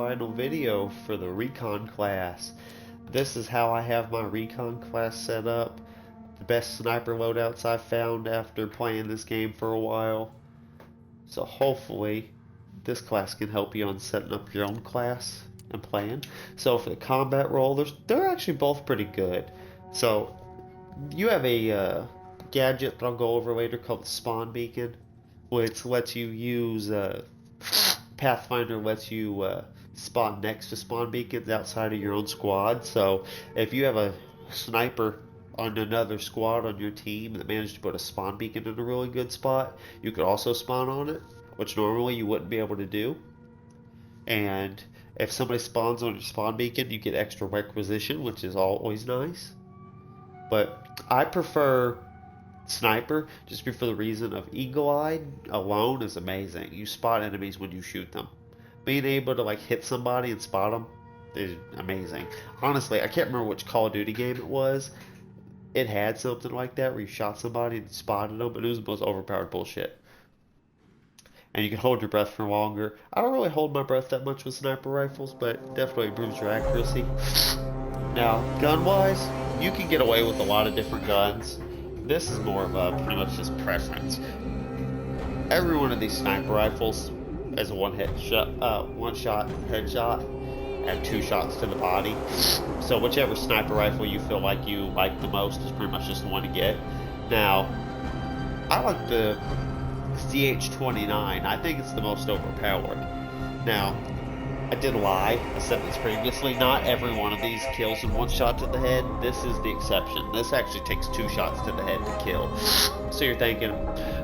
final video for the recon class. This is how I have my recon class set up. The best sniper loadouts I've found after playing this game for a while. So hopefully this class can help you on setting up your own class and playing. So for the combat role, they're actually both pretty good. So you have a gadget that I'll go over later called the spawn beacon, which lets you use Pathfinder lets you spawn next to spawn beacons outside of your own squad. So if you have a sniper on another squad on your team that managed to put a spawn beacon in a really good spot, you could also spawn on it, which normally you wouldn't be able to do. And if somebody spawns on your spawn beacon, you get extra requisition, which is always nice. But I prefer sniper just for the reason of eagle eye alone is amazing. You spot enemies when you shoot them. Being able to like hit somebody and spot them is amazing. Honestly, I can't remember which Call of Duty game it was. It had something like that where you shot somebody and spotted them, but it was the most overpowered bullshit. And you can hold your breath for longer. I don't really hold my breath that much with sniper rifles, but it definitely improves your accuracy. Now, gun-wise, you can get away with a lot of different guns. This is more of a pretty much just preference. Every one of these sniper rifles is a one shot headshot and 2 shots to the body. So whichever sniper rifle you feel like you like the most is pretty much just the one to get. Now, I like the CH-29. I think it's the most overpowered. Now, I did lie. I said this previously. Not every one of these kills in 1 shot to the head. This is the exception. This actually takes 2 shots to the head to kill. So you're thinking,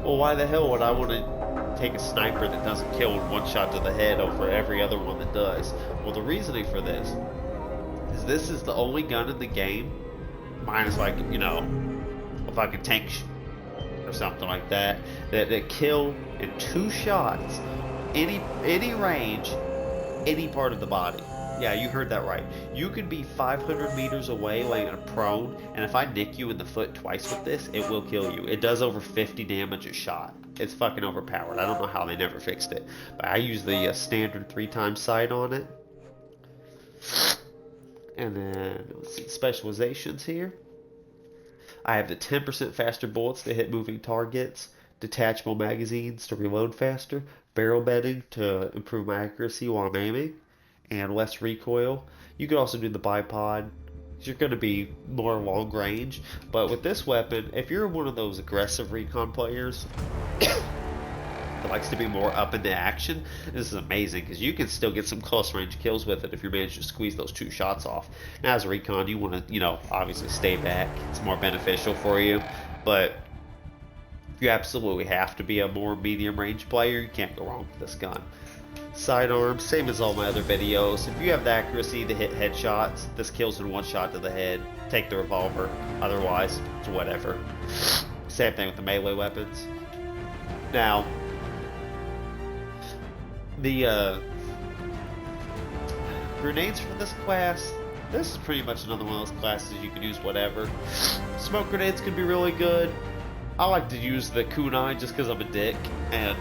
well, why the hell would I want to take a sniper that doesn't kill in 1 shot to the head over every other one that does? Well, the reasoning for this is the only gun in the game, minus like, you know, a fucking tank or something like that, that kill in 2 shots, any range, any part of the body. Yeah, you heard that right. You could be 500 meters away laying prone, and if I nick you in the foot twice with this, it will kill you. It does over 50 damage a shot. It's fucking overpowered. I don't know how they never fixed it. But I use the standard 3x sight on it. And then, let's see, specializations here. I have the 10% faster bullets to hit moving targets, detachable magazines to reload faster, barrel bedding to improve my accuracy while I'm aiming, and less recoil. You could also do the bipod. You're going to be more long range, but with this weapon, if you're one of those aggressive recon players that likes to be more up into action, this is amazing because you can still get some close range kills with it if you manage to squeeze those 2 shots off. Now as a recon, you want to, you know, obviously stay back. It's more beneficial for you, but you absolutely have to be a more medium range player. You can't go wrong with this gun. Sidearm, same as all my other videos. If you have the accuracy to hit headshots, this kills in 1 shot to the head. Take the revolver. Otherwise, it's whatever. Same thing with the melee weapons. Now, the grenades for this class, this is pretty much another one of those classes you can use whatever. Smoke grenades can be really good. I like to use the kunai just because I'm a dick, and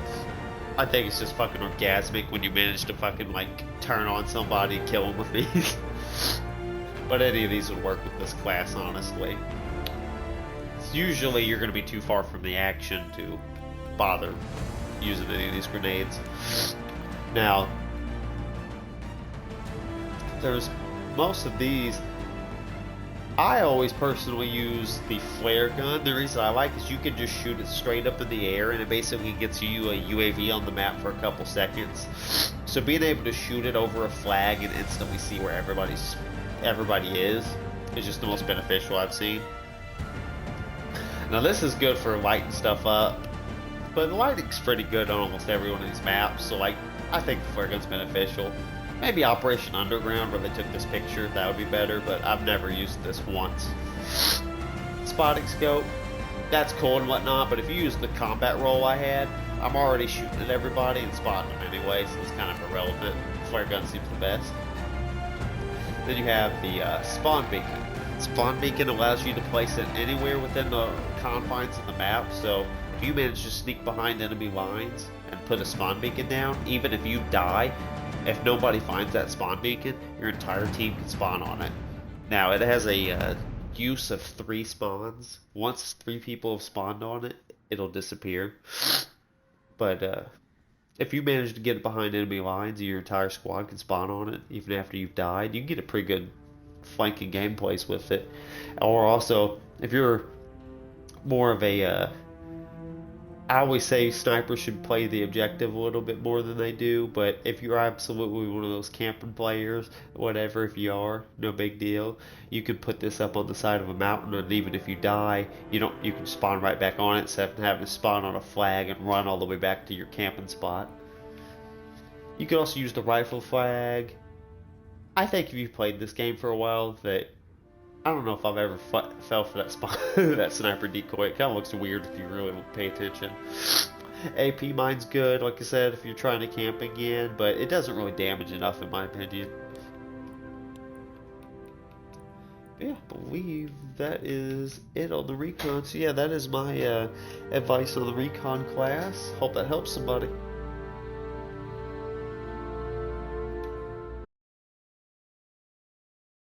I think it's just fucking orgasmic when you manage to fucking like turn on somebody and kill them with these. But any of these would work with this class, honestly. Usually you're going to be too far from the action to bother using any of these grenades. Now, there's most of these. I always personally use the flare gun. The reason I like is you can just shoot it straight up in the air and it basically gets you a UAV on the map for a couple seconds. So being able to shoot it over a flag and instantly see where everybody is just the most beneficial I've seen. Now this is good for lighting stuff up, but the lighting's pretty good on almost every one of these maps, so like I think the flare gun's beneficial. Maybe Operation Underground where they took this picture, that would be better, but I've never used this once. Spotting scope, that's cool and whatnot, but if you use the combat role I had, I'm already shooting at everybody and spotting them anyway, so it's kind of irrelevant. Flare gun seems the best. Then you have the spawn beacon. Spawn beacon allows you to place it anywhere within the confines of the map, so if you manage to sneak behind enemy lines and put a spawn beacon down, even if you die, if nobody finds that spawn beacon, your entire team can spawn on it. Now, it has a use of 3 spawns. Once 3 people have spawned on it, it'll disappear. But if you manage to get it behind enemy lines, your entire squad can spawn on it, even after you've died. You can get a pretty good flanking gameplays with it. Or also, if you're more of a I always say snipers should play the objective a little bit more than they do, but if you're absolutely one of those camping players, whatever, if you are, no big deal, you can put this up on the side of a mountain, and even if you die, you can spawn right back on it instead of having to spawn on a flag and run all the way back to your camping spot. You can also use the rifle flag. I think if you've played this game for a while, that I don't know if I've ever fell for that spot, that sniper decoy. It kind of looks weird if you really pay attention. AP mine's good, like I said, if you're trying to camp again, but it doesn't really damage enough in my opinion. Yeah, I believe that is it on the recon. So yeah, that is my advice on the recon class. Hope that helps somebody.